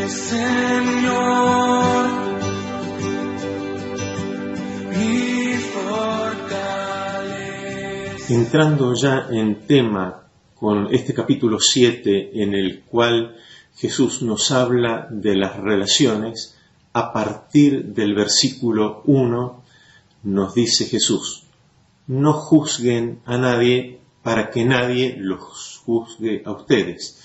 Señor, mi fortaleza. Entrando ya en tema con este capítulo 7 en el cual Jesús nos habla de las relaciones, a partir del versículo 1 nos dice Jesús: no juzguen a nadie para que nadie los juzgue a ustedes,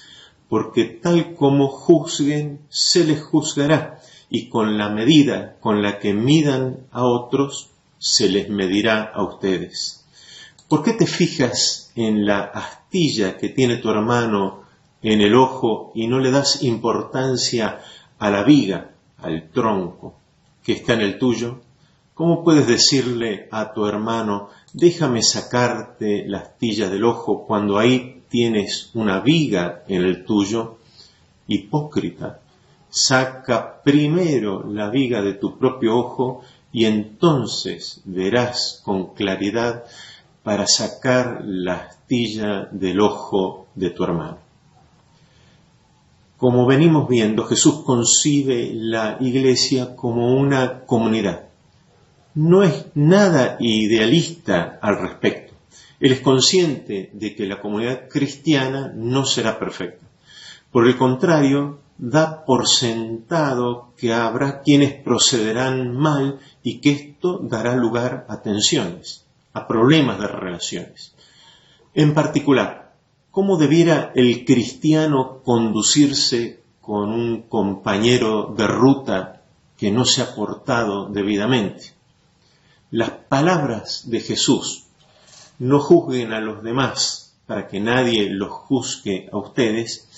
porque tal como juzguen se les juzgará, y con la medida con la que midan a otros se les medirá a ustedes. ¿Por qué te fijas en la astilla que tiene tu hermano en el ojo y no le das importancia a la viga, al tronco que está en el tuyo? ¿Cómo puedes decirle a tu hermano: déjame sacarte la astilla del ojo, cuando ahí tienes una viga en el tuyo? Hipócrita, saca primero la viga de tu propio ojo y entonces verás con claridad para sacar la astilla del ojo de tu hermano. Como venimos viendo, Jesús concibe la iglesia como una comunidad. No es nada idealista al respecto. Él es consciente de que la comunidad cristiana no será perfecta. Por el contrario, da por sentado que habrá quienes procederán mal y que esto dará lugar a tensiones, a problemas de relaciones. En particular, ¿cómo debiera el cristiano conducirse con un compañero de ruta que no se ha portado debidamente? Las palabras de Jesús: no juzguen a los demás para que nadie los juzgue a ustedes,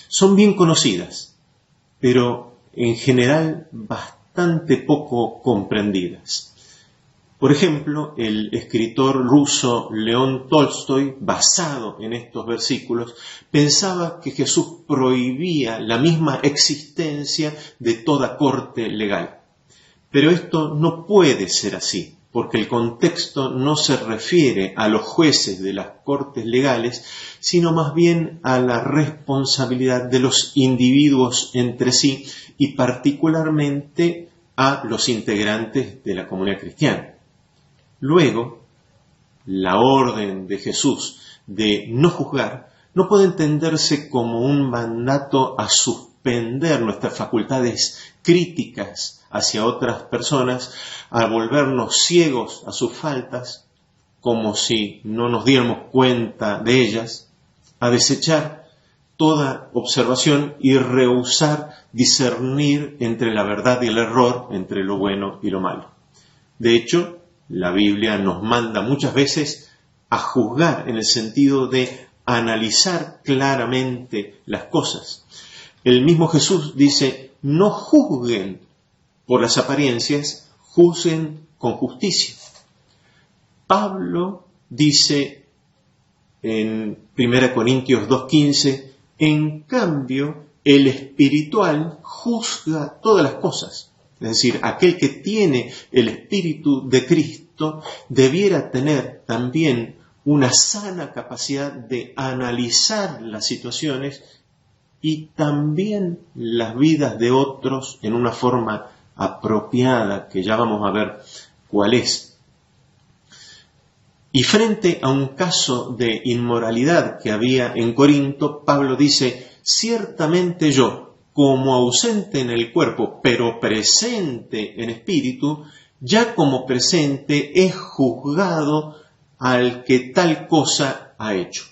son bien conocidas, pero en general bastante poco comprendidas. Por ejemplo, el escritor ruso León Tolstoy, basado en estos versículos, pensaba que Jesús prohibía la misma existencia de toda corte legal. Pero esto no puede ser así, porque el contexto no se refiere a los jueces de las cortes legales, sino más bien a la responsabilidad de los individuos entre sí y particularmente a los integrantes de la comunidad cristiana. Luego, la orden de Jesús de no juzgar no puede entenderse como un mandato a suspender nuestras facultades críticas hacia otras personas, a volvernos ciegos a sus faltas, como si no nos diéramos cuenta de ellas, a desechar toda observación y rehusar discernir entre la verdad y el error, entre lo bueno y lo malo. De hecho, la Biblia nos manda muchas veces a juzgar en el sentido de analizar claramente las cosas. El mismo Jesús dice: no juzguen por las apariencias, juzguen con justicia. Pablo dice en 1 Corintios 2:15: en cambio, el espiritual juzga todas las cosas. Es decir, aquel que tiene el Espíritu de Cristo debiera tener también una sana capacidad de analizar las situaciones y también las vidas de otros en una forma apropiada, que ya vamos a ver cuál es. Y frente a un caso de inmoralidad que había en Corinto, Pablo dice: ciertamente yo, como ausente en el cuerpo, pero presente en espíritu, ya como presente he juzgado al que tal cosa ha hecho.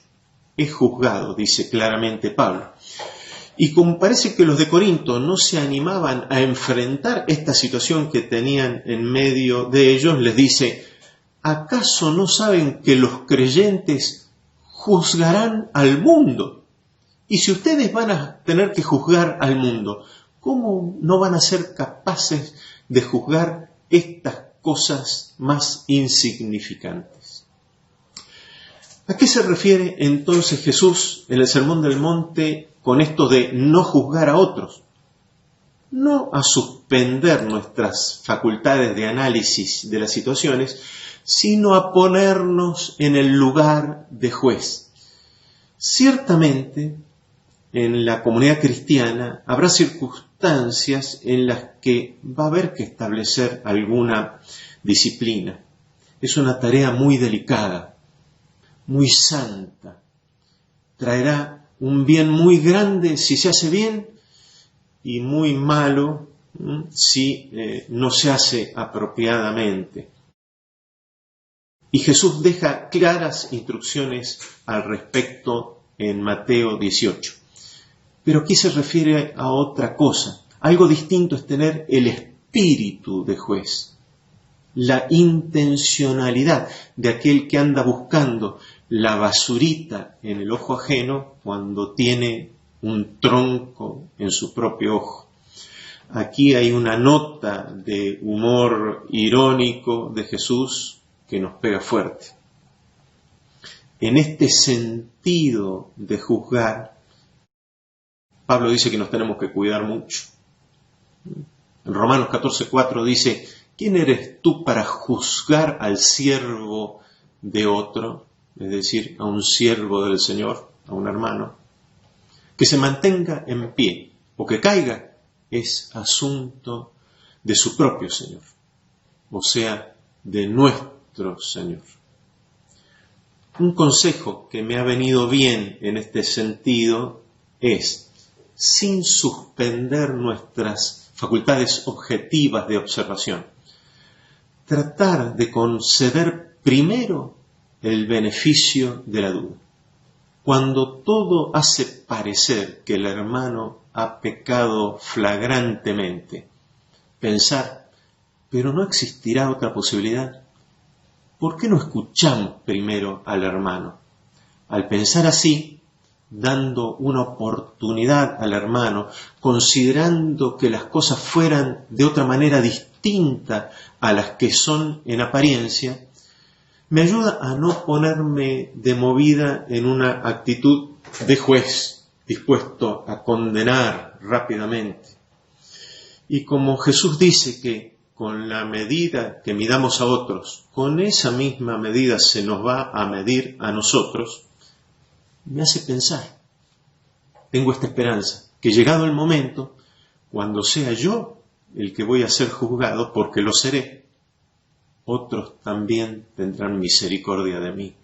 He juzgado, dice claramente Pablo. Y como parece que los de Corinto no se animaban a enfrentar esta situación que tenían en medio de ellos, les dice: ¿acaso no saben que los creyentes juzgarán al mundo? Y si ustedes van a tener que juzgar al mundo, ¿cómo no van a ser capaces de juzgar estas cosas más insignificantes? ¿A qué se refiere entonces Jesús en el Sermón del Monte con esto de no juzgar a otros? No a suspender nuestras facultades de análisis de las situaciones, sino a ponernos en el lugar de juez. Ciertamente, en la comunidad cristiana habrá circunstancias en las que va a haber que establecer alguna disciplina. Es una tarea muy delicada, muy santa. Traerá un bien muy grande si se hace bien y muy malo si no se hace apropiadamente. Y Jesús deja claras instrucciones al respecto en Mateo 18. Pero aquí se refiere a otra cosa. Algo distinto es tener el espíritu de juez, la intencionalidad de aquel que anda buscando la basurita en el ojo ajeno cuando tiene un tronco en su propio ojo. Aquí hay una nota de humor irónico de Jesús que nos pega fuerte. En este sentido de juzgar, Pablo dice que nos tenemos que cuidar mucho. En Romanos 14:4 dice, ¿quién eres tú para juzgar al siervo de otro? Es decir, a un siervo del Señor, a un hermano. Que se mantenga en pie o que caiga es asunto de su propio Señor, o sea, de nuestro Señor. Un consejo que me ha venido bien en este sentido es, sin suspender nuestras facultades objetivas de observación, tratar de conceder primero el beneficio de la duda. Cuando todo hace parecer que el hermano ha pecado flagrantemente, pensar, pero no existirá otra posibilidad. ¿Por qué no escuchamos primero al hermano? Al pensar así, dando una oportunidad al hermano, considerando que las cosas fueran de otra manera distinta a las que son en apariencia, me ayuda a no ponerme de movida en una actitud de juez, dispuesto a condenar rápidamente. Y como Jesús dice que con la medida que midamos a otros, con esa misma medida se nos va a medir a nosotros, me hace pensar, tengo esta esperanza, que llegado el momento, cuando sea yo el que voy a ser juzgado, porque lo seré, otros también tendrán misericordia de mí.